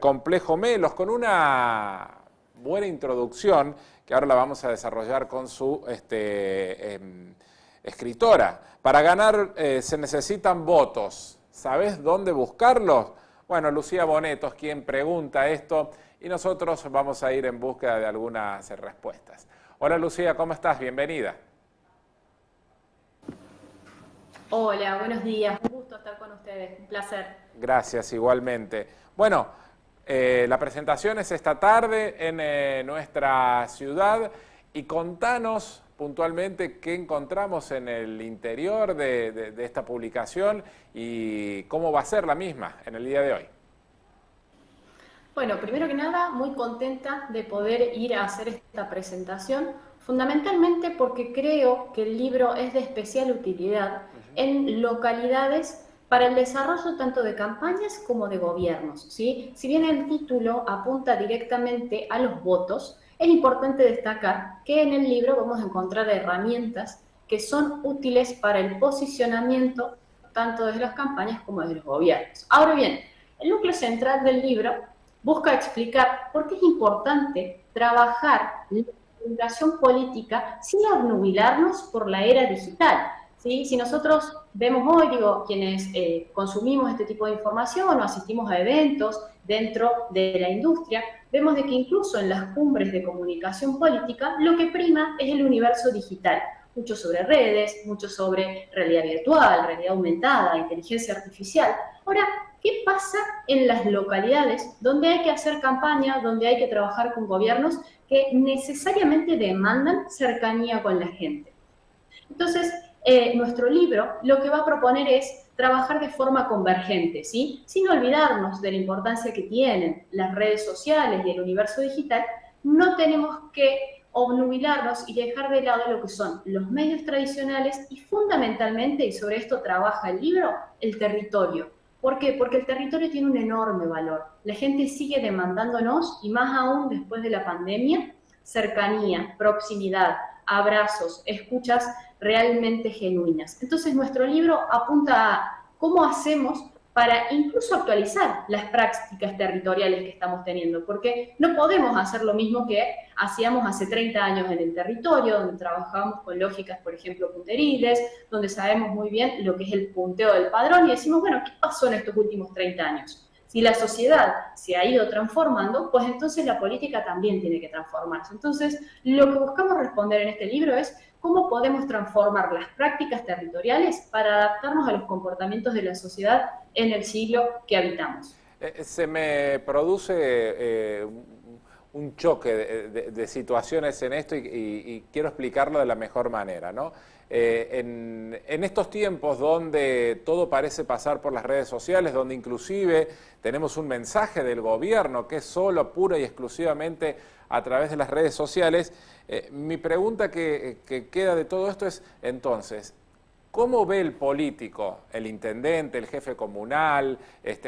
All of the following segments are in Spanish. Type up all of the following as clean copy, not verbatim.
Complejo Melos, con una buena introducción que ahora la vamos a desarrollar con su escritora. Para ganar se necesitan votos. ¿Sabés dónde buscarlos? Bueno, Lucía Boneto es quien pregunta esto y nosotros vamos a ir en búsqueda de algunas respuestas. Hola Lucía, ¿cómo estás? Bienvenida. Hola, buenos días. Un gusto estar con ustedes. Un placer. Gracias, igualmente. Bueno, la presentación es esta tarde en nuestra ciudad y contanos puntualmente qué encontramos en el interior de esta publicación y cómo va a ser la misma en el día de hoy. Bueno, primero que nada, muy contenta de poder ir a hacer esta presentación, fundamentalmente porque creo que el libro es de especial utilidad en localidades para el desarrollo tanto de campañas como de gobiernos, ¿sí? Si bien el título apunta directamente a los votos, es importante destacar que en el libro vamos a encontrar herramientas que son útiles para el posicionamiento tanto de las campañas como de los gobiernos. Ahora bien, el núcleo central del libro busca explicar por qué es importante trabajar la comunicación política sin obnubilarnos por la era digital. ¿Sí? Si nosotros vemos hoy, quienes consumimos este tipo de información o asistimos a eventos dentro de la industria, vemos de que incluso en las cumbres de comunicación política lo que prima es el universo digital. Mucho sobre redes, mucho sobre realidad virtual, realidad aumentada, inteligencia artificial. Ahora, ¿qué pasa en las localidades donde hay que hacer campaña, donde hay que trabajar con gobiernos que necesariamente demandan cercanía con la gente? Entonces, nuestro libro lo que va a proponer es trabajar de forma convergente, ¿sí? Sin olvidarnos de la importancia que tienen las redes sociales y el universo digital, no tenemos que obnubilarnos y dejar de lado lo que son los medios tradicionales y fundamentalmente, y sobre esto trabaja el libro, el territorio. ¿Por qué? Porque el territorio tiene un enorme valor. La gente sigue demandándonos, y más aún después de la pandemia, cercanía, proximidad, abrazos, escuchas realmente genuinas. Entonces, nuestro libro apunta a cómo hacemos para incluso actualizar las prácticas territoriales que estamos teniendo, porque no podemos hacer lo mismo que hacíamos hace 30 años en el territorio, donde trabajábamos con lógicas, por ejemplo, punteriles, donde sabemos muy bien lo que es el punteo del padrón y decimos, bueno, ¿qué pasó en estos últimos 30 años? Si la sociedad se ha ido transformando, pues entonces la política también tiene que transformarse. Entonces, lo que buscamos responder en este libro es cómo podemos transformar las prácticas territoriales para adaptarnos a los comportamientos de la sociedad en el siglo que habitamos. Se me produce un choque de situaciones en esto y quiero explicarlo de la mejor manera, ¿no? En estos tiempos donde todo parece pasar por las redes sociales, donde inclusive tenemos un mensaje del gobierno que es solo, pura y exclusivamente a través de las redes sociales, mi pregunta que queda de todo esto es, entonces, ¿cómo ve el político, el intendente, el jefe comunal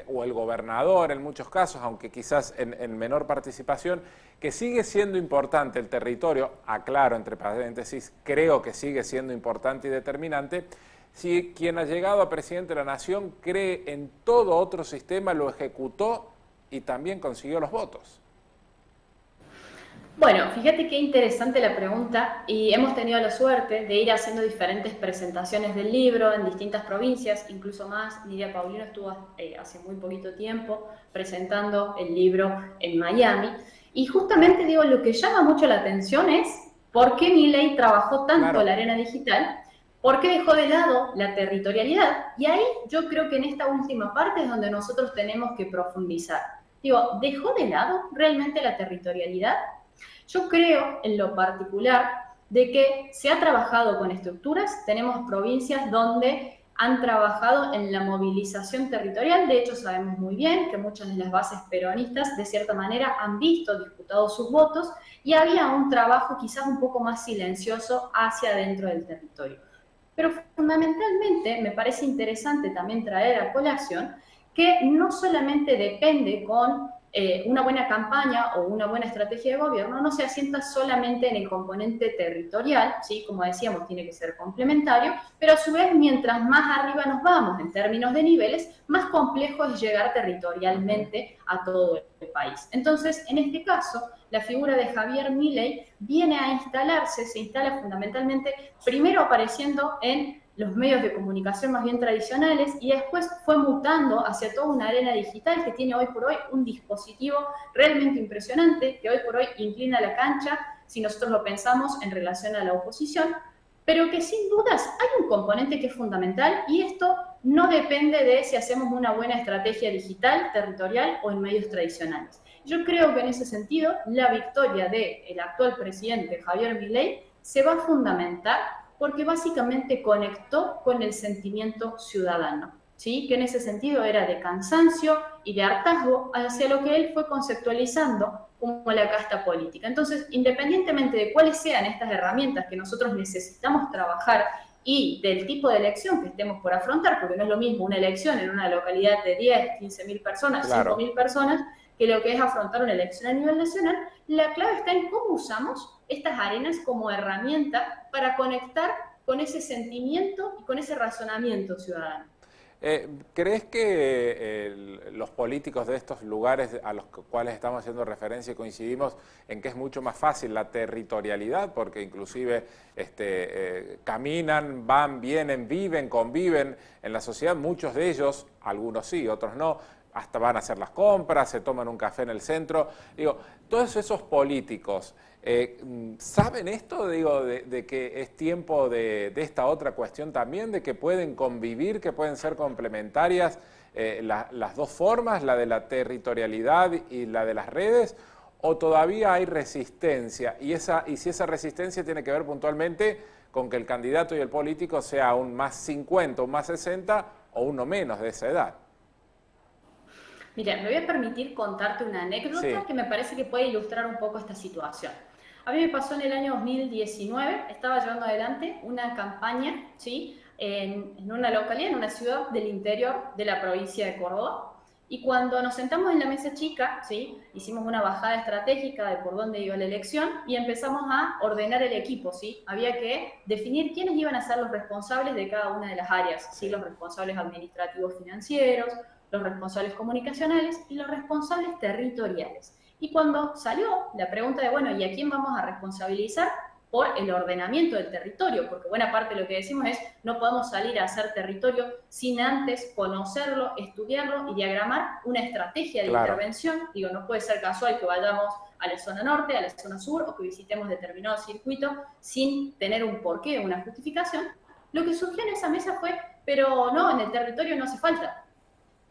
o el gobernador en muchos casos, aunque quizás en menor participación, que sigue siendo importante el territorio, aclaro entre paréntesis, creo que sigue siendo importante y determinante, si quien ha llegado a presidente de la Nación cree en todo otro sistema, lo ejecutó y también consiguió los votos? Bueno, fíjate qué interesante la pregunta y hemos tenido la suerte de ir haciendo diferentes presentaciones del libro en distintas provincias, incluso más. Nidia Paulino estuvo hace muy poquito tiempo presentando el libro en Miami y justamente lo que llama mucho la atención es por qué Milei trabajó tanto la arena digital, por qué dejó de lado la territorialidad y ahí yo creo que en esta última parte es donde nosotros tenemos que profundizar. ¿Dejó de lado realmente la territorialidad? Yo creo, en lo particular, de que se ha trabajado con estructuras, tenemos provincias donde han trabajado en la movilización territorial, de hecho sabemos muy bien que muchas de las bases peronistas de cierta manera han visto disputados sus votos y había un trabajo quizás un poco más silencioso hacia adentro del territorio. Pero fundamentalmente me parece interesante también traer a colación que no solamente depende con una buena campaña o una buena estrategia de gobierno no se asienta solamente en el componente territorial, ¿sí? Como decíamos, tiene que ser complementario, pero a su vez, mientras más arriba nos vamos en términos de niveles, más complejo es llegar territorialmente a todo el país. Entonces, en este caso, la figura de Javier Milei viene a instalarse, se instala fundamentalmente, primero apareciendo en los medios de comunicación más bien tradicionales y después fue mutando hacia toda una arena digital que tiene hoy por hoy un dispositivo realmente impresionante que hoy por hoy inclina la cancha si nosotros lo pensamos en relación a la oposición, pero que sin dudas hay un componente que es fundamental y esto no depende de si hacemos una buena estrategia digital, territorial o en medios tradicionales. Yo creo que en ese sentido la victoria del actual presidente Javier Milei se va a fundamentar porque básicamente conectó con el sentimiento ciudadano, ¿sí? Que en ese sentido era de cansancio y de hartazgo hacia lo que él fue conceptualizando como la casta política. Entonces, independientemente de cuáles sean estas herramientas que nosotros necesitamos trabajar y del tipo de elección que estemos por afrontar, porque no es lo mismo una elección en una localidad de 10, 15.000 personas, Claro. 5.000 personas, que lo que es afrontar una elección a nivel nacional, la clave está en cómo usamos estas arenas como herramienta para conectar con ese sentimiento y con ese razonamiento ciudadano. ¿Crees que los políticos de estos lugares a los cuales estamos haciendo referencia coincidimos en que es mucho más fácil la territorialidad? Porque inclusive caminan, van, vienen, viven, conviven en la sociedad, muchos de ellos, algunos sí, otros no, hasta van a hacer las compras, se toman un café en el centro. Digo, todos esos políticos, ¿saben esto? Digo, de que es tiempo de esta otra cuestión también, de que pueden convivir, que pueden ser complementarias las dos formas, la de la territorialidad y la de las redes, o todavía hay resistencia, y si esa resistencia tiene que ver puntualmente con que el candidato y el político sea un más 50, un más 60 o uno menos de esa edad. Mira, me voy a permitir contarte una anécdota Sí. que me parece que puede ilustrar un poco esta situación. A mí me pasó en el año 2019, estaba llevando adelante una campaña, ¿sí? En una localidad, en una ciudad del interior de la provincia de Córdoba. Y cuando nos sentamos en la mesa chica, ¿sí? Hicimos una bajada estratégica de por dónde iba la elección y empezamos a ordenar el equipo, ¿sí? Había que definir quiénes iban a ser los responsables de cada una de las áreas, ¿sí? Los responsables administrativos financieros, los responsables comunicacionales y los responsables territoriales. Y cuando salió la pregunta de, bueno, ¿y a quién vamos a responsabilizar por el ordenamiento del territorio? Porque buena parte de lo que decimos es, no podemos salir a hacer territorio sin antes conocerlo, estudiarlo y diagramar una estrategia de intervención. Digo, no puede ser casual que vayamos a la zona norte, a la zona sur, o que visitemos determinado circuito sin tener un porqué, una justificación. Lo que surgió en esa mesa fue, pero no, en el territorio no hace falta.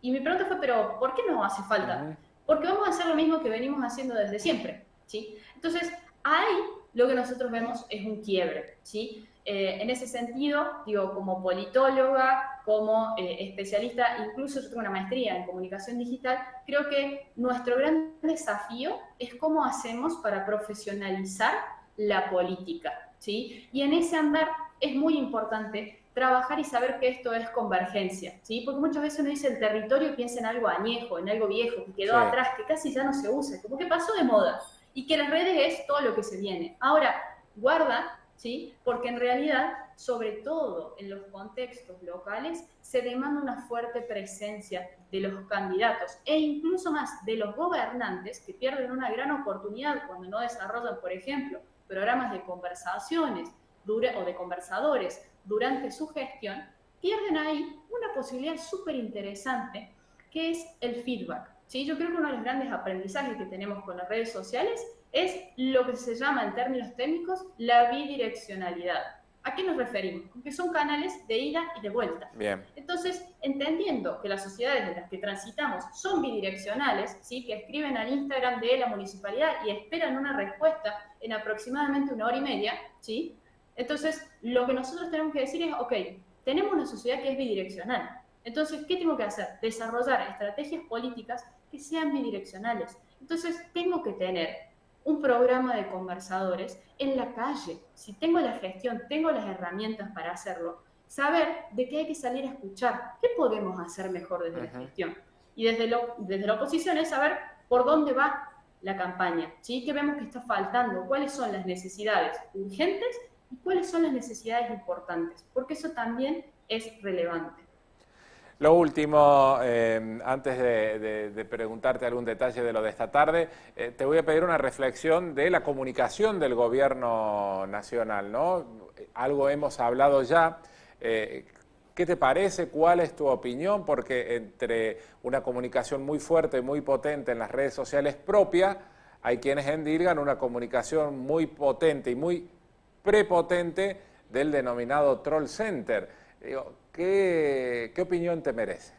Y mi pregunta fue, pero ¿por qué no hace falta? Porque vamos a hacer lo mismo que venimos haciendo desde siempre, ¿sí? Entonces, ahí lo que nosotros vemos es un quiebre, ¿sí? En ese sentido, digo, como politóloga, como especialista, incluso yo tengo una maestría en comunicación digital, creo que nuestro gran desafío es cómo hacemos para profesionalizar la política, ¿sí? Y en ese andar es muy importante trabajar y saber que esto es convergencia, ¿sí? Porque muchas veces uno dice el territorio y piensa en algo añejo, en algo viejo, que quedó atrás, que casi ya no se usa, como que pasó de moda, y que las redes es todo lo que se viene. Ahora, guarda, ¿sí? Porque en realidad, sobre todo en los contextos locales, se demanda una fuerte presencia de los candidatos e incluso más de los gobernantes que pierden una gran oportunidad cuando no desarrollan, por ejemplo, programas de conversaciones o de conversadores durante su gestión, pierden ahí una posibilidad súper interesante que es el feedback, ¿sí? Yo creo que uno de los grandes aprendizajes que tenemos con las redes sociales es lo que se llama en términos técnicos la bidireccionalidad. ¿A qué nos referimos? Porque son canales de ida y de vuelta. Bien. Entonces, entendiendo que las sociedades en las que transitamos son bidireccionales, ¿sí? Que escriben al Instagram de la municipalidad y esperan una respuesta en aproximadamente 1 hora y media, ¿sí? Entonces, lo que nosotros tenemos que decir es, ok, tenemos una sociedad que es bidireccional. Entonces, ¿qué tengo que hacer? Desarrollar estrategias políticas que sean bidireccionales. Entonces, tengo que tener un programa de conversadores en la calle. Si tengo la gestión, tengo las herramientas para hacerlo, saber de qué hay que salir a escuchar, qué podemos hacer mejor desde la gestión. Y desde la oposición es saber por dónde va la campaña, ¿sí? ¿Qué vemos que está faltando? ¿Cuáles son las necesidades urgentes y cuáles son las necesidades importantes? Porque eso también es relevante. Lo último, antes de preguntarte algún detalle de lo de esta tarde, te voy a pedir una reflexión de la comunicación del gobierno nacional, ¿no? Algo hemos hablado ya. ¿Qué te parece? ¿Cuál es tu opinión? Porque entre una comunicación muy fuerte, muy potente en las redes sociales propia, hay quienes endilgan una comunicación muy potente y muy prepotente del denominado troll center. Digo, ¿qué opinión te merece?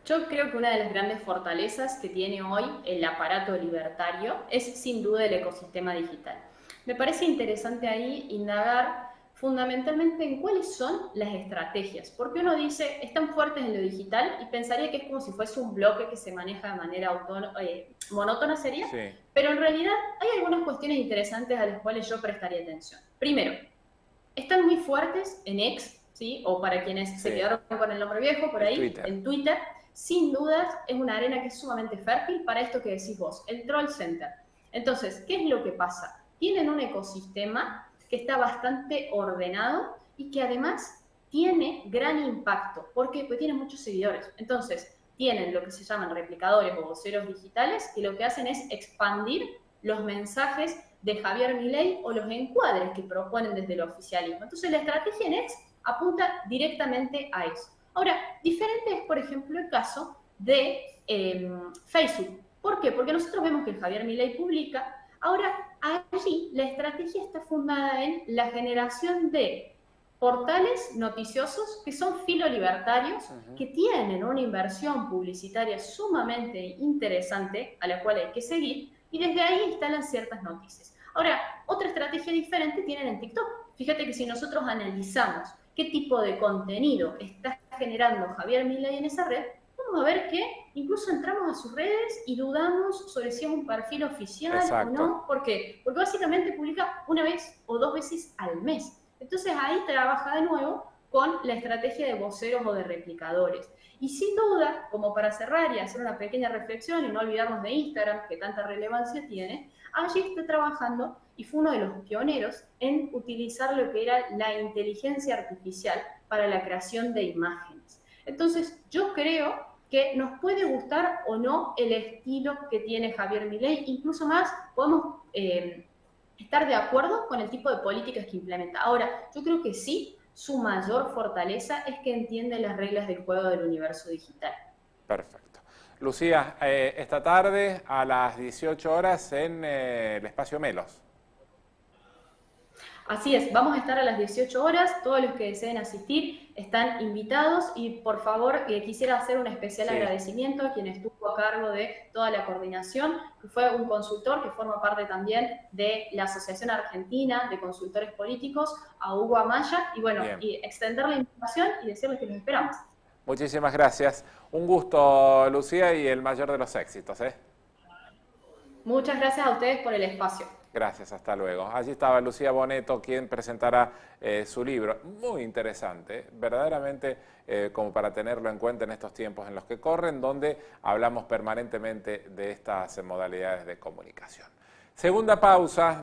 Yo creo que una de las grandes fortalezas que tiene hoy el aparato libertario es sin duda el ecosistema digital. Me parece interesante ahí indagar fundamentalmente en cuáles son las estrategias, porque uno dice, están fuertes en lo digital y pensaría que es como si fuese un bloque que se maneja de manera monótona sería, Sí. pero en realidad hay algunas cuestiones interesantes a las cuales yo prestaría atención. Primero, están muy fuertes en X, ¿sí? O para quienes se quedaron con el nombre viejo, por ahí, Twitter. en Twitter. Sin dudas, es una arena que es sumamente fértil para esto que decís vos, el troll center. Entonces, ¿qué es lo que pasa? Tienen un ecosistema que está bastante ordenado y que además tiene gran impacto. ¿Por qué? Porque tiene muchos seguidores. Entonces, tienen lo que se llaman replicadores o voceros digitales que lo que hacen es expandir los mensajes de Javier Milei o los encuadres que proponen desde el oficialismo. Entonces, la estrategia en X apunta directamente a eso. Ahora, diferente es, por ejemplo, el caso de Facebook. ¿Por qué? Porque nosotros vemos que el Javier Milei publica. Ahora, allí la estrategia está fundada en la generación de portales noticiosos que son filolibertarios, que tienen una inversión publicitaria sumamente interesante a la cual hay que seguir, y desde ahí instalan ciertas noticias. Ahora, otra estrategia diferente tienen en TikTok. Fíjate que si nosotros analizamos qué tipo de contenido está generando Javier Milei en esa red, vamos a ver que incluso entramos a sus redes y dudamos sobre si es un perfil oficial o no. ¿Por qué? Porque básicamente publica una vez o dos veces al mes. Entonces ahí trabaja de nuevo con la estrategia de voceros o de replicadores. Y sin duda, como para cerrar y hacer una pequeña reflexión y no olvidarnos de Instagram, que tanta relevancia tiene, allí está trabajando y fue uno de los pioneros en utilizar lo que era la inteligencia artificial para la creación de imágenes. Entonces, yo creo que nos puede gustar o no el estilo que tiene Javier Milei, incluso más podemos estar de acuerdo con el tipo de políticas que implementa. Ahora, yo creo que sí, su mayor fortaleza es que entiende las reglas del juego del universo digital. Perfecto. Lucía, esta tarde a las 18 horas en el Espacio Melos. Así es, vamos a estar a las 18 horas, todos los que deseen asistir están invitados y por favor quisiera hacer un especial agradecimiento a quien estuvo a cargo de toda la coordinación, que fue un consultor que forma parte también de la Asociación Argentina de Consultores Políticos, a Hugo Amaya, y bueno, y extender la invitación y decirles que los esperamos. Muchísimas gracias. Un gusto, Lucía, y el mayor de los éxitos. Muchas gracias a ustedes por el espacio. Gracias, hasta luego. Allí estaba Lucía Bonetto, quien presentará su libro. Muy interesante, verdaderamente como para tenerlo en cuenta en estos tiempos en los que corren, donde hablamos permanentemente de estas modalidades de comunicación. Segunda pausa.